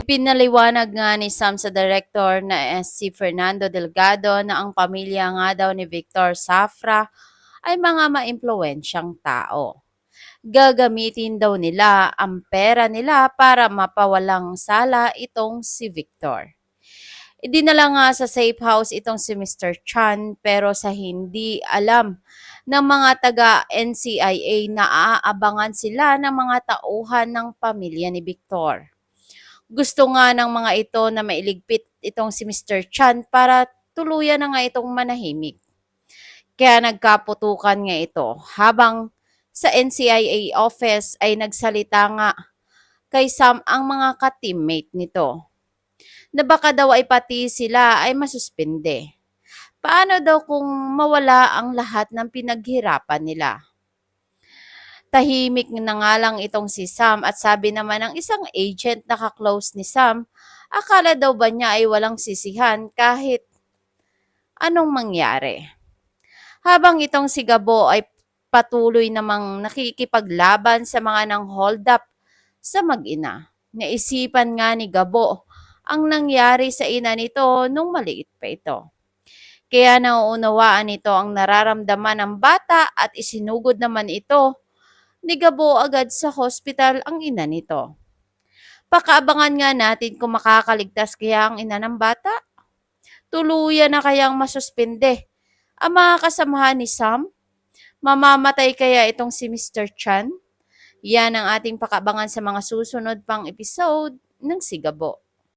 Ipinaliwanag nga ni Sam sa director na si Fernando Delgado na ang pamilya nga daw ni Victor Safra ay mga maimpluwensyang tao. Gagamitin daw nila ang pera nila para mapawalang sala itong si Victor. Idinala nga sa safe house itong si Mr. Chan pero sa hindi alam ng mga taga-NCIA na aabangan sila ng mga tauhan ng pamilya ni Victor. Gusto nga ng mga ito na mailigpit itong si Mr. Chan para tuluyan na nga itong manahimik. Kaya nagkaputukan nga ito habang sa NCIA office ay nagsalita nga kay Sam ang mga ka-teammate nito na baka daw ay pati sila ay masuspende. Paano daw kung mawala ang lahat ng pinaghirapan nila? Tahimik na nga lang itong si Sam at sabi naman ng isang agent na ka-close ni Sam, akala daw ba niya ay walang sisihan kahit anong mangyari. Habang itong si Gabo ay patuloy namang nakikipaglaban sa mga nang hold up sa mag-ina. Naisipan nga ni Gabo ang nangyari sa ina nito nung maliit pa ito. Kaya nauunawaan nito ang nararamdaman ng bata at isinugod naman ito ni Gabo agad sa hospital ang ina nito. Pakaabangan nga natin kung makakaligtas kaya ang ina ng bata. Tuluyan na kayang masuspende ang mga kasamahan ni Sam? Mamamatay kaya itong si Mr. Chan? Yan ang ating pakabangan sa mga susunod pang episode ng Sigabo.